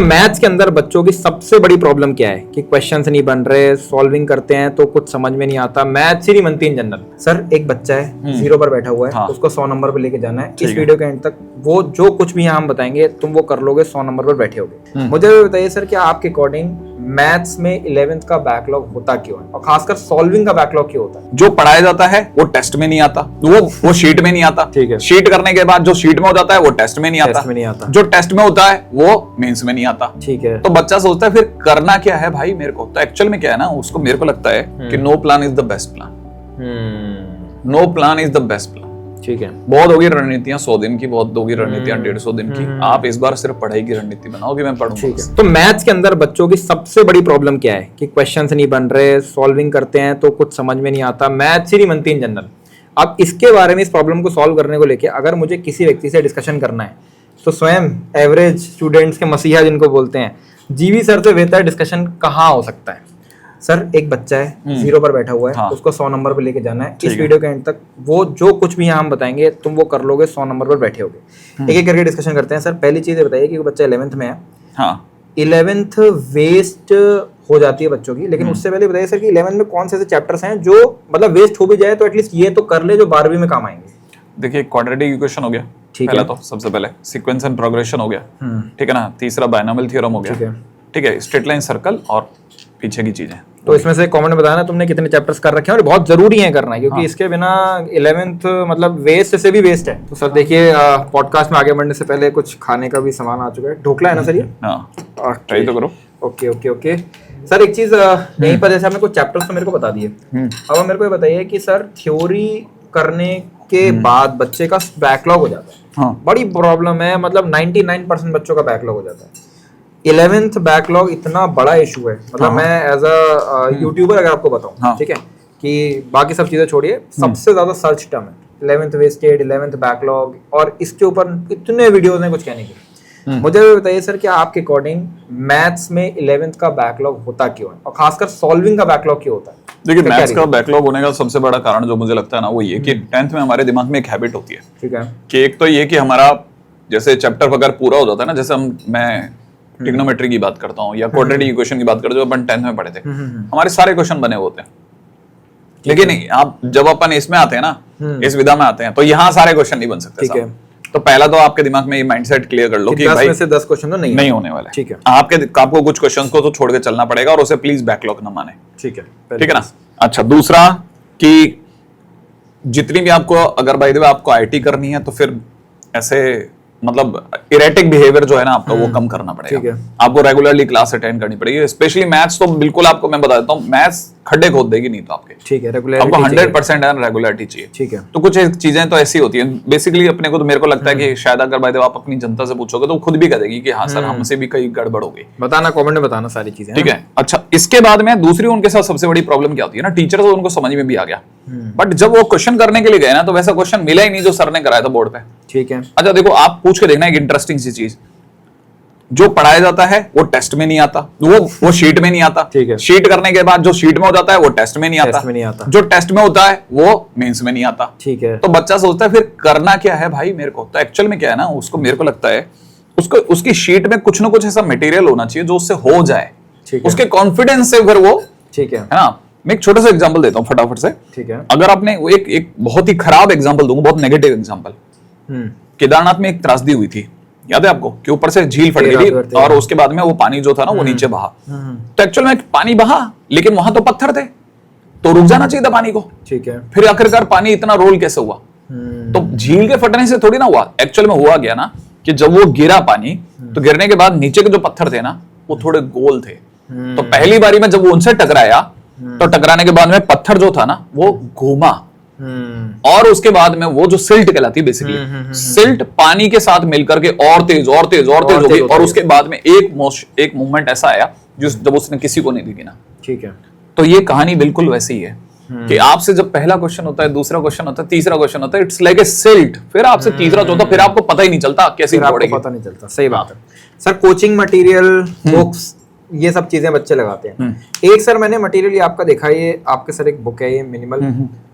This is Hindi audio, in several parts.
मैथ्स के अंदर बच्चों की सबसे बड़ी प्रॉब्लम क्या है कि क्वेश्चंस नहीं बन रहे, सॉल्विंग करते हैं तो कुछ समझ में नहीं आता, मैथ्स ही नहीं बनती इन जनरल। सर एक बच्चा है जीरो पर बैठा हुआ है, हाँ। उसको 100 नंबर पर लेके जाना है। इस वीडियो के एंड तक वो जो कुछ भी यहाँ हम बताएंगे तुम वो कर लोगे, 100 नंबर पर बैठे होगे। मुझे बताइए सर कि आपके अकॉर्डिंग मैथ्स में 11th का बैकलॉग होता क्यों है, और खासकर सॉल्विंग का बैकलॉग क्यों होता है? जो पढ़ाया जाता है वो टेस्ट में नहीं आता, वो शीट में नहीं आता। ठीक है। शीट करने के बाद जो शीट में हो जाता है वो टेस्ट में नहीं आता, टेस्ट में नहीं आता। जो टेस्ट में होता है वो मेंस में नहीं आता। ठीक है। तो बच्चा सोचता है फिर करना क्या है भाई मेरे को। तो एक्चुअल में क्या है ना, उसको मेरे को लगता है कि no plan is the best plan. No plan is the best plan. ठीक है। बहुत होगी रणनीतियां 100 दिन की, बहुत होगी रणनीतियां 150 दिन की। आप इस बार सिर्फ पढ़ाई की रणनीति बनाओ कि मैं पढ़ूंगा। ठीक है। तो मैथ्स के अंदर बच्चों की सबसे बड़ी प्रॉब्लम क्या है कि क्वेश्चंस नहीं बन रहे, सॉल्विंग करते हैं तो कुछ समझ में नहीं आता, मैथ्स ही नहीं बनती इन जनरल। अब इसके बारे में, इस प्रॉब्लम को सॉल्व करने को लेके अगर मुझे किसी व्यक्ति से डिस्कशन करना है तो स्वयं एवरेज स्टूडेंट्स के मसीहा जिनको बोलते हैं, जीवी सर से बेहतर डिस्कशन कहाँ हो सकता है? सर एक बच्चा है जीरो पर बैठा हुआ है, हाँ। उसको 100 नंबर पर लेके जाना है। इस वीडियो के एंड तक वो जो कुछ भी यहाँ हम बताएंगे तुम वो कर लोगे, 100 नंबर पर बैठे होगे। एक एक करके डिस्कशन करते हैं। सर पहली चीज ये बताइए कि वो बच्चा 11th में है। हाँ। 11th वेस्ट हो जाती है बच्चों की, लेकिन उससे पहले बताइए सर कि 11th में कौन से ऐसे चैप्टर्स हैं जो मतलब वेस्ट हो भी जाए तो एटलीस्ट ये तो कर ले जो 12वीं में काम आएंगे? देखिए क्वाड्रेटिक इक्वेशन हो गया पहला, तो सबसे पहले सीक्वेंस एंड प्रोग्रेशन हो गया, ठीक है ना। तीसरा बायनॉमियल थ्योरम हो गया, ठीक है। स्ट्रेट लाइन सर्कल और पीछे की चीजें। तो इसमें से कमेंट बताना तुमने कितने चैप्टर्स कर रखे हैं, और बहुत जरूरी है करना, क्योंकि इसके बिना 11th मतलब वेस्ट से भी वेस्ट है। तो सर देखिए पॉडकास्ट में आगे बढ़ने से पहले कुछ खाने का भी सामान आ चुका है। ढोकला है ना सर ये? हाँ, ट्राई तो करो। Okay okay okay. सर एक चीज यहीं पर, जैसे आपने कुछ चैप्टर्स तो मेरे को बता दिए, अब मेरे को ये बताइए कि सर थ्योरी करने के बाद बच्चे का बैकलॉग हो जाता है। हाँ। बड़ी प्रॉब्लम है, मतलब 99% बच्चों का बैकलॉग हो जाता है। 11th बैकलॉग इतना बड़ा इशू है, मतलब मैं एज अ यूट्यूबर अगर आपको बताऊं, ठीक है, कि बाकी सब चीजें छोड़िए, सबसे ज्यादा सर्च टर्म है 11th वेस्टेड, 11th बैकलॉग, और इसके ऊपर इतने वीडियोस हैं कुछ कहने के। मुझे बताइए सर कि आपके अकॉर्डिंग मैथ्स में 11th का बैकलॉग होता क्यों है, और खासकर सॉल्विंग का बैकलॉग क्यों होता है? देखिए मैथ्स का बैकलॉग होने का सबसे बड़ा कारण जो मुझे लगता है ना, वो ये कि 10th में हमारे दिमाग में एक हैबिट होती है, ठीक है, कि एक तो ये कि हमारा जैसे चैप्टर अगर पूरा हो जाता है ना, जैसे मैं ट्रिग्नोमेट्री की बात करता हूँ या क्वाड्रेटिक इक्वेशन की बात करते हैं, जो अपन 10th में पढ़े थे, हमारे सारे क्वेश्चन बने होते हैं। लेकिन आप जब अपन इसमें आते हैं ना, इस विधा में आते हैं, तो यहाँ सारे क्वेश्चन नहीं बन सकते। ठीक है। तो पहला तो आपके दिमाग में ये माइंडसेट क्लियर कर लो कि 10 भाई में से 10 क्वेश्चन तो नहीं होने वाले। ठीक है। आपको कुछ क्वेश्चंस को तो छोड़ के चलना पड़ेगा, और उसे प्लीज बैकलॉग ना माने। ठीक है, ठीक है ना। अच्छा, दूसरा कि जितनी भी आपको, अगर बाय द वे आपको आईटी करनी है, तो फिर ऐसे मतलब इरेटिक बिहेवियर जो है ना आपका, वो कम करना ठीक पड़ेगा। है। आपको रेगुलरली क्लास अटेंड करनी पड़ेगी। स्पेशली मैथ्स तो बिल्कुल आपको मैं बता देता हूँ, मैथ्स खड्डे खोद देगी नहीं तो आपके। ठीक है, आपको 100% रेगुलरिटी चाहिए। ठीक है। तो कुछ चीजें तो ऐसी होती हैं बेसिकली अपने को, तो मेरे को लगता है कि शायद अगर बाय द वे आप अपनी जनता से पूछोगे तो वो खुद भी कह देगी कि हाँ सर हमसे भी कहीं गड़बड़ हो गई। बताना, कमेंट में बताना सारी चीजें। ठीक है। अच्छा, इसके बाद में दूसरी उनके साथ सबसे बड़ी प्रॉब्लम क्या होती है ना, टीचर तो उनको समझ में भी आ गया, बट जब वो क्वेश्चन करने के लिए गए ना, तो वैसा क्वेश्चन मिला ही नहीं जो सर ने कराया था बोर्ड पे। ठीक है। अच्छा देखो, आप पूछ के देखना एक इंटरेस्टिंग सी चीज, जो पढ़ाया जाता है वो टेस्ट में नहीं आता, वो शीट में नहीं आता। ठीक है। शीट करने के बाद जो शीट में हो जाता है वो टेस्ट में नहीं आता, जो टेस्ट में होता है वो मेंस में नहीं आता। ठीक है। तो बच्चा सोचता है फिर करना क्या है भाई मेरे को। तो एक्चुअल में क्या है ना, उसको मेरे को लगता है उसको उसकी शीट में कुछ ना कुछ ऐसा मटेरियल होना चाहिए जो उससे हो जाए, उसके कॉन्फिडेंस से फिर वो, ठीक है ना। मैं एक छोटा सा एग्जांपल देता हूँ फटाफट से। ठीक है। अगर आपने एक बहुत ही खराब एग्जांपल दूंगा, बहुत नेगेटिव एग्जांपल। केदारनाथ में एक त्रासदी हुई थी, याद है आपको, कि ऊपर से झील फट गई थी और उसके बाद में वो पानी जो था ना वो नीचे बहा। तो एक्चुअल में पानी बहा, लेकिन वहां तो पत्थर थे, तो रुक जाना चाहिए था पानी को। ठीक है। फिर आखिरकार पानी इतना रोल कैसे हुआ? तो झील के फटने से थोड़ी ना हुआ, एक्चुअल में हुआ गया ना कि जब वो गिरा पानी, तो गिरने के बाद नीचे के जो पत्थर थे ना वो थोड़े गोल थे। तो पहली बारी में जब वो उनसे टकराया, तो टकराने के बाद में पत्थर जो था ना वो घूमा, और उसके बाद में वो जो सिल्ट कहलाती है बेसिकली, सिल्ट पानी के साथ मिलकर के और तेज हो गई, और उसके बाद में एक मूवमेंट ऐसा आया जब उसने किसी को नहीं दिखी ना। ठीक है। तो ये कहानी बिल्कुल वैसी ही है कि आपसे जब पहला क्वेश्चन होता है, दूसरा क्वेश्चन होता है, तीसरा क्वेश्चन होता है, इट्स लाइक ए सिल्ट, फिर आपसे तीसरा चौथा, फिर आपको पता ही नहीं चलता कैसे दौड़ेगी। पता नहीं चलता, सही बात है। सर कोचिंग मटेरियल, बुक्स ये सब चीजें बच्चे लगाते हैं। एक सर मैंने मटेरियल ये आपका देखा, ये आपके सर एक बुक है ये मिनिमल,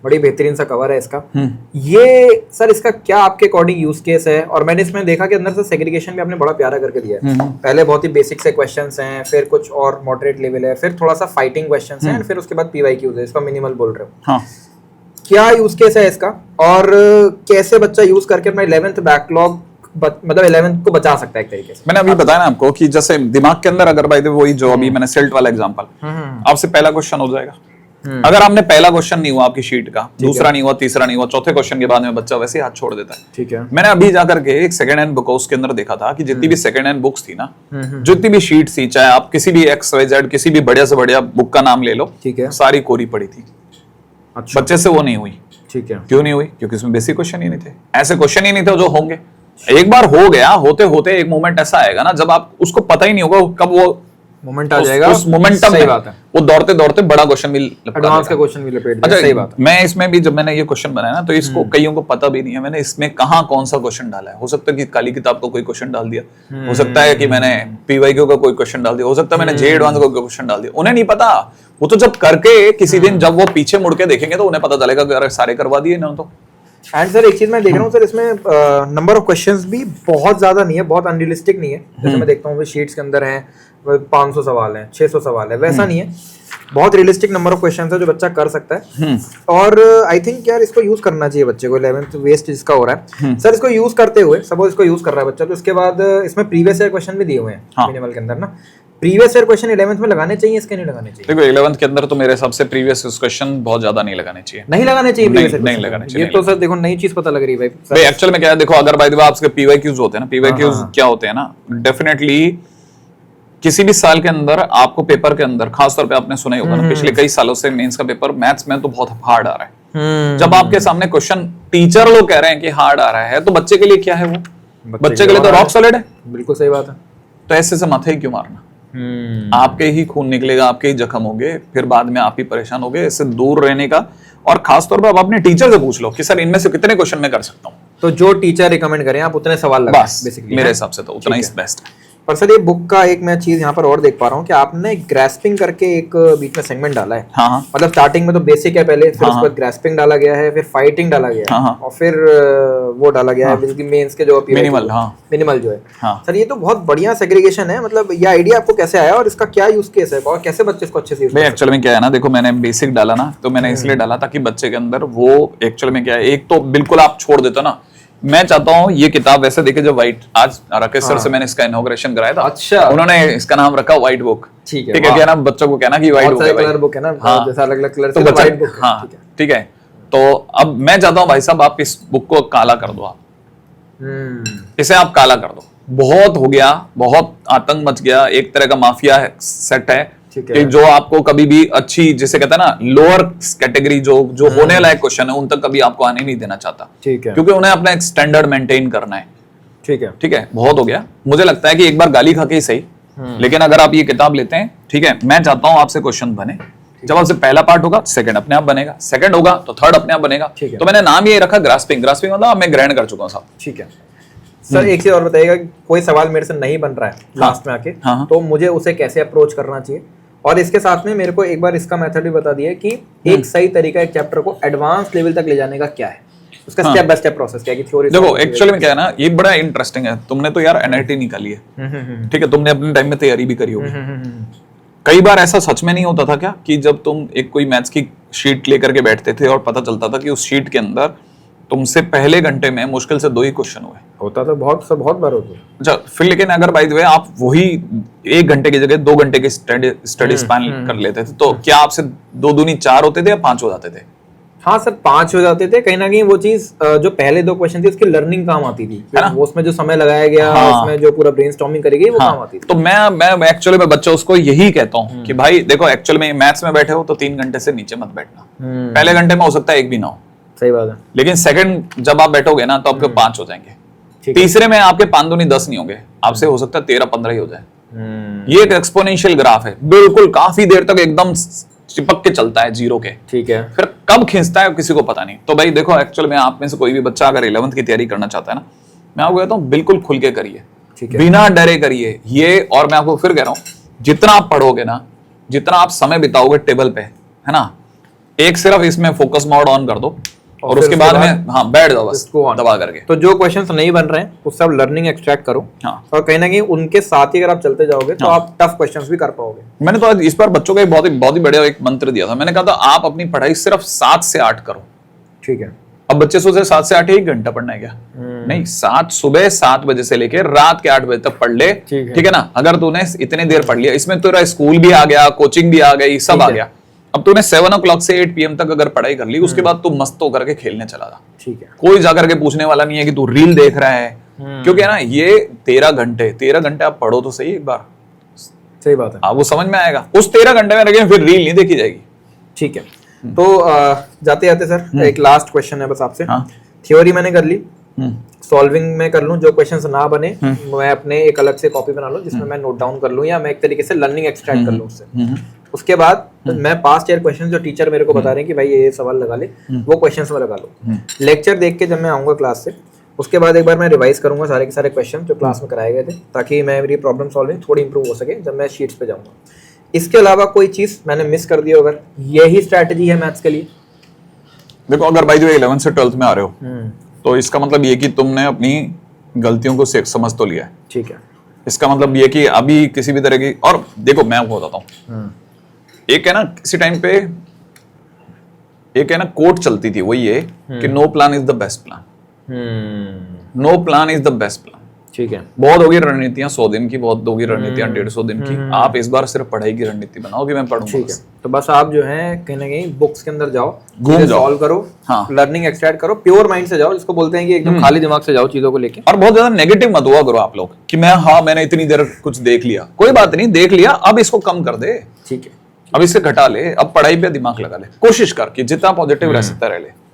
बड़ी बेहतरीन सा कवर है इसका। ये सर इसका क्या आपके अकॉर्डिंग यूज केस है? और मैंने इसमें देखा कि अंदर से सेग्रीगेशन भी आपने बड़ा प्यारा करके दिया है। पहले बहुत ही बेसिक से क्वेश्चंस हैं, फिर कुछ और मॉडरेट लेवल है, फिर थोड़ा सा फाइटिंग क्वेश्चंस हैं, फिर उसके बाद PYQs है। इसका मिनिमल बोल रहे हो, क्या यूज केस है इसका और कैसे बच्चा यूज करके अपना 11th बैकलॉग मतलब 11th को बचा सकता है एक तरीके से? मैंने अभी बताया ना आपको कि जैसे दिमाग के अंदर अगर भाई वही जो अभी मैंने सेल्ट वाला एग्जांपल, आपसे पहला क्वेश्चन हो जाएगा। अगर आपने पहला क्वेश्चन नहीं हुआ आपकी शीट का, दूसरा नहीं हुआ, तीसरा नहीं हुआ, चौथे क्वेश्चन के बाद में बच्चा वैसे ही हाथ छोड़ देता है। ठीक है। मैंने अभी जाकर के एक सेकंड हैंड बुक उसके अंदर देखा था कि जितनी भी सेकंड हैंड बुक्स थी ना, जितनी भी शीट थी, चाहे आप किसी भी XYZ किसी भी बढ़िया से बढ़िया बुक का नाम ले लो, ठीक है, सारी कोरी पड़ी थी। अच्छा। बच्चे से वो नहीं हुई। ठीक है। क्यों नहीं हुई? क्योंकि उसमें बेसिक क्वेश्चन ही नहीं थे, ऐसे क्वेश्चन ही नहीं थे जो होंगे। एक बार हो गया, होते होते एक मोमेंट ऐसा आएगा ना जब आप उसको पता ही नहीं होगा कब वो मोमेंट आ जाएगा, उस मोमेंटम में वो दौड़ते दौड़ते बड़ा क्वेश्चन भी एडवांस का क्वेश्चन भी लपेट देगा। अच्छा, सही बात है। मैं इसमें भी जब मैंने ये क्वेश्चन बनाया ना, तो इसको कईयों को पता भी नहीं है मैंने इसमें कहाँ कौन सा क्वेश्चन डाला है। हो सकता है कि काली किताब का कोई क्वेश्चन डाल दिया, हो सकता है कि मैंने PYQ का कोई क्वेश्चन डाल दिया, हो सकता है मैंने JEE एडवांस का कोई क्वेश्चन डाल दिया। उन्हें नहीं पता, वो तो जब करके किसी दिन जब वो पीछे मुड़ के देखेंगे तो उन्हें पता चलेगा कि सारे करवा दिए ना। तो एंड सर एक चीज मैं देख रहा हूँ सर, इसमें नंबर ऑफ क्वेश्चंस भी बहुत ज्यादा नहीं है, बहुत अनरियलिस्टिक नहीं है। जैसे मैं देखता हूँ शीट्स के अंदर हैं 500 सवाल हैं, 600 सवाल है, वैसा नहीं है। बहुत रियलिस्टिक नंबर ऑफ क्वेश्चंस है जो बच्चा कर सकता है। और आई थिंक यार इसको यूज करना चाहिए बच्चे को। 11th वेस्ट जिसका हो रहा है सर, इसको यूज करते हुए सपोज इसको यूज कर रहा है बच्चा, तो इसके बाद इसमें प्रीवियस ईयर क्वेश्चन भी दिए हुए हैं मिनिमल के अंदर ना। प्रीवियस ईयर क्वेश्चन 11th में लगाने चाहिए, इसके नहीं लगाने चाहिए? देखो 11th के अंदर तो मेरे हिसाब से प्रीवियस क्वेश्चन बहुत ज्यादा नहीं लगाने चाहिए। नहीं लगाने चाहिए प्रीवियस ईयर? नहीं लगाने चाहिए। ये तो सर देखो नई चीज पता लग रही है भाई। एक्चुअल में क्या है, देखो अगर बाय द वे आपके PYQs होते हैं ना, PYQs क्या होते हैं ना, डेफिनेटली किसी भी साल के अंदर आपको पेपर के अंदर, खासतौर पे आपने सुना ही होगा ना, पिछले कई सालों से मेंस का पेपर मैथ्स में तो बहुत हार्ड आ रहा है। जब आपके सामने क्वेश्चन टीचर लोग कह रहे हैं कि हार्ड आ रहा है, तो बच्चे के लिए क्या है? वो बच्चे के लिए तो रॉक सॉलिड है। बिल्कुल सही बात है। तो ऐसे से माथे ही क्यों मारना? आपके ही खून निकलेगा, आपके ही जख्म होंगे, फिर बाद में आप ही परेशान होगे। इससे दूर रहने का, और खासतौर पर आप अपने टीचर से पूछ लो कि सर इनमें से कितने क्वेश्चन मैं कर सकता हूँ। तो जो टीचर रिकमेंड करें आप उतने सवाल लगाएं बेसिकली। मेरे हिसाब से तो उतना ही बेस्ट है। पर सर ये बुक का एक मैं चीज यहाँ पर और देख पा रहा हूँ कि आपने ग्रास्पिंग करके एक बीच में सेगमेंट डाला है। हाँ। मतलब स्टार्टिंग में तो बेसिक है पहले, फिर उसके बाद ग्रास्पिंग डाला गया है, फिर फाइटिंग डाला गया है, और फिर वो डाला गया है बेसिकली मेंस के जो मिनिमल जो है। सर ये तो बहुत बढ़िया सेग्रीगेशन है। मतलब ये आइडिया आपको कैसे आया और इसका क्या यूज केस है और कैसे बच्चे इसको अच्छे से यूज करते हैं? एक्चुअल में क्या है ना, देखो मैंने बेसिक डाला ना, तो मैंने इसलिए डाला ताकि बच्चे के अंदर वो एक्चुअल में क्या है, एक तो बिल्कुल आप छोड़ देते ना। मैं चाहता हूँ ये किताब वैसे देखे, जो व्हाइट, आज राकेश सर से मैंने इसका इनॉग्रेशन कराया था। अच्छा। उन्होंने इसका नाम रखा व्हाइट बुक। ठीक है। ठीक है, क्या ना बच्चों को कहना कि व्हाइट बुक है, कलर बुक है ना, जैसा अलग अलग कलर से व्हाइट बुक। हाँ ठीक है। तो अब मैं चाहता हूँ भाई साहब आप इस बुक को काला कर दो, आप इसे आप काला कर दो। बहुत हो गया, बहुत आतंक मच गया, एक तरह का माफिया सेट है कि जो आपको कभी भी अच्छी, जिसे कहते हैं ना लोअर कैटेगरी, जो होने लायक क्वेश्चन है उन तक कभी आपको आने नहीं देना चाहता। ठीक है। क्योंकि उन्हें अपना एक स्टैंडर्ड मेंटेन करना है। ठीक है। ठीक है, बहुत हो गया। मुझे लगता है कि एक बार गाली खा के ही सही, लेकिन अगर आप ये किताब लेते हैं, ठीक है, मैं चाहता हूं आपसे क्वेश्चन बने। जब आपसे पहला पार्ट होगा, सेकंड अपने आप बनेगा, सेकंड होगा तो थर्ड अपने आप बनेगा। तो मैंने नाम ये रखा ग्रास्पिंग। ग्रास्पिंग मतलब मैं ग्रहण कर चुका हूं साहब। ठीक है सर, एक चीज और बताइएगा, कोई सवाल मेरे से नहीं बन रहा है लास्ट में आके, तो मुझे उसे कैसे अप्रोच करना चाहिए? और इसके साथ में मेरे को एक बार इसका मेथड भी बता दिया कि एक सही तरीका एक चैप्टर को एडवांस लेवल तक ले जाने का क्या है, उसका स्टेप बाय स्टेप प्रोसेस क्या है कि थ्योरी। देखो एक्चुअली में क्या है ना, ये बड़ा इंटरेस्टिंग है। तुमने तो यार NIT निकाली है, ठीक है, तुमने अपने टाइम में तैयारी भी करी होगी। कई बार ऐसा सच में नहीं होता था क्या कि जब तुम एक कोई मैथ्स की शीट लेकर के बैठते थे और पता चलता था कि उस शीट के अंदर तुमसे पहले घंटे में मुश्किल से 2 ही क्वेश्चन हुए? होता था, बहुत बार होता है। अच्छा, फिर लेकिन अगर बाय द वे आप वही 1 घंटे की जगह 2 घंटे की स्टडी स्पैन कर लेते थे, तो क्या आपसे 2 दूनी 4 होते थे या 5 हो जाते थे? हाँ सर, 5 हो जाते थे। कहीं ना कहीं वो चीज जो पहले 2 क्वेश्चन थे उसकी लर्निंग काम आती थी, वो उसमें जो समय लगाया गया, उसमें जो पूरा ब्रेनस्टॉर्मिंग करी गई, वो काम आती थी। तो मैं एक्चुअली में बच्चों उसको यही कहता हूँ कि भाई देखो, एक्चुअली में मैथ्स में बैठे हो तो 3 घंटे से नीचे मत बैठना। पहले घंटे में हो सकता है 1 भी ना हो, सही बात है, लेकिन सेकंड जब आप बैठोगे ना तो आपके 5 हो जाएंगे। तीसरे में आपके 5 दूनी 10 नहीं होंगे, आपसे हो सकता है 13-15 ही हो जाए। ये एक एक्सपोनेंशियल ग्राफ है, बिल्कुल काफी देर तक एकदम चिपक के चलता है जीरो के। ठीक है, फिर कब खींचता है किसी को पता नहीं। तो भाई देखो, एक्चुअल में आप में से कोई भी बच्चा अगर 11th की तैयारी करना चाहता है ना, मैं आपको कहता हूँ बिल्कुल खुल के करिए, बिना डरे करिए ये। और मैं आपको फिर कह रहा हूँ जितना आप पढ़ोगे ना, जितना आप समय बिताओगे टेबल पे, है ना, एक सिर्फ इसमें फोकस मोड ऑन कर दो और उसके बाद में हाँ बैठ जाओ बस दबा करके। तो जो क्वेश्चंस नहीं बन रहे हैं उससे आप लर्निंग एक्सट्रैक्ट करो। हाँ। और कहीं ना कहीं उनके साथ ही अगर आप चलते जाओगे तो आप टफ क्वेश्चंस भी कर पाओगे। मैंने तो इस बार बच्चों का एक बहुत ही बढ़िया एक मंत्र दिया था। मैंने कहा था आप अपनी पढ़ाई सिर्फ 7 से 8 करो। ठीक है। अब बच्चे सोचे 7 से 8 1 घंटा पढ़ना है क्या? नहीं, सुबह 7 बजे से लेकर रात के 8 बजे तक पढ़ ले। ठीक है ना। अगर तूने इतने देर पढ़ लिया, इसमें तेरा स्कूल भी आ गया, कोचिंग भी आ गई, सब आ गया। अब तूने 7 o'clock से 8 PM तक अगर पढ़ाई कर ली, उसके बाद तू मस्त होकर के खेलने चला जा। ठीक है। कोई जाकर के पूछने वाला नहीं है कि तू रील देख रहा है, क्योंकि है ना ये 13 घंटे आप पढ़ो तो सही एक बार। सही बात है। आपको समझ में आएगा। उस 13 घंटे में लेकिन फिर रील नहीं देखी जाएगी। ठीक है। तो जाते जाते सर एक लास्ट क्वेश्चन है बस आपसे। थ्योरी मैंने कर ली, सॉल्विंग में कर लूं, जो क्वेश्चंस ना बने मैं अपने एक अलग से कॉपी बना लूं जिसमें मैं नोट डाउन कर लूं या मैं एक तरीके से लर्निंग एक्सट्रैक्ट कर लूं उससे। उसके बाद मैं पास्ट ईयर क्वेश्चन जो टीचर मेरे को बता रहे हैं कि भाई ये सवाल लगा ले, वो क्वेश्चंस में लगा लो। लेक्चर देख के जब मैं आऊंगा क्लास से, उसके बाद एक बार मैं रिवाइज करूंगा सारे के सारे क्वेश्चन जो क्लास में कराए गए थे, ताकि मेरी प्रॉब्लम सॉल्विंग थोड़ी इंप्रूव हो सके जब मैं शीट्स पे जाऊंगा। इसके अलावा कोई चीज मैंने मिस कर दी हो, अगर यही स्ट्रैटेजी है मैथ्स के लिए? देखो, अगर भाई जो 11th से 12th में आ रहे हो तो इसका मतलब ये कि तुमने अपनी गलतियों को समझ तो लिया है। ठीक है। इसका मतलब ये कि अभी किसी भी तरह की, और देखो मैं आपको बताता हूँ, एक है ना किसी टाइम पे एक है ना कोट चलती थी, वही है कि no plan is the best plan. No plan is the best plan. ठीक है। बहुत होगी रणनीतियां 100 दिन की, बहुत होगी रणनीतियां 150 दिन की। आप इस बार सिर्फ पढ़ाई की रणनीति बनाओ कि मैं पढ़ूंगा। ठीक है। तो बस आप जो है कहीं ना कहीं बुक्स के अंदर जाओ, घूम जाओ, सॉल्व करो, लर्निंग एक्सट्रैक्ट करो, प्योर माइंड से जाओ, जिसको बोलते हैं कि एकदम खाली दिमाग से जाओ चीजों को लेके। और बहुत ज्यादा नेगेटिव मत हुआ करो आप लोग कि मैंने इतनी देर कुछ देख लिया। कोई बात नहीं, देख लिया, अब इसको कम कर दे। ठीक है। अब इसे घटा ले, अब पढ़ाई पे दिमाग लगा ले, कोशिश कर कि जितना पॉजिटिव रह सकता रह ले।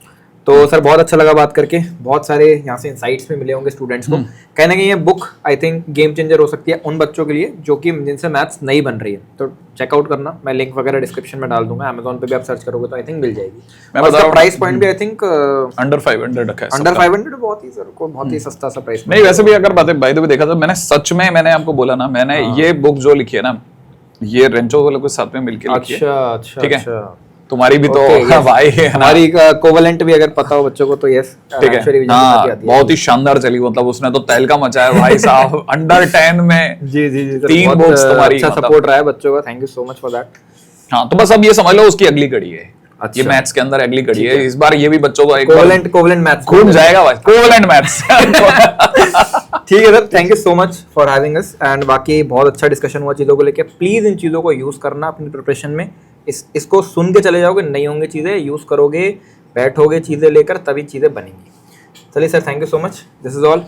तो सर बहुत अच्छा लगा बात करके, बहुत सारे यहाँ से इंसाइट्स भी मिले होंगे स्टूडेंट्स को। कहीं ना कहीं ये book I think game changer हो सकती है उन बच्चों के लिए जो कि जिनसे मैथ्स नहीं बन रही है। तो चेकआउट करना, मैं लिंक वगैरह डिस्क्रिप्शन में डाल दूंगा, Amazon पे भी आप सर्च करोगे तो आई थिंक मिल जाएगी। मैं बता रहा हूं प्राइस पॉइंट भी आई थिंक अंडर 500 रखा है। अंडर 500 बहुत ही सर को बहुत ही सस्ता सा प्राइस। नहीं वैसे भी अगर बातें भाई तो भी देखा तो मैंने सच में मैंने आपको बोला ना, मैंने ये बुक जो लिखी है ना, ये रेंचो वालों के साथ में मिलकर लिखी है। अच्छा, ठीक है। तुम्हारी भी तो भाई हमारी कोवेलेंट भी अगर पता हो बच्चों को तो यस, ठीक है। हाँ, बहुत ही शानदार चली, मतलब उसने तो तहलका मचाया भाई साहब। अंडर 10 में जी 3 बुक्स तुम्हारी, अच्छा सपोर्ट रहा है बच्चों का, thank you so much for that. हाँ, तो बस अब ये समझ लो उसकी अगली कड़ी है। ये मैथ्स के अंदर अगली कड़ी है। इस बार ये भी बच्चों को कोवेलेंट मैथ्स घूम जाएगा भाई, कोवेलेंट मैथ्स। ठीक है sir, thank you so much for having us. And बाकी बहुत अच्छा डिस्कशन हुआ चीज़ों को लेके। प्लीज़ इन चीज़ों को यूज़ करना अपनी प्रिपरेशन में। इसको सुन के चले जाओगे, नहीं होंगे चीज़ें, यूज़ करोगे, बैठोगे चीज़ें लेकर, तभी चीज़ें बनेंगी। चलिए sir, thank you so much. This is all.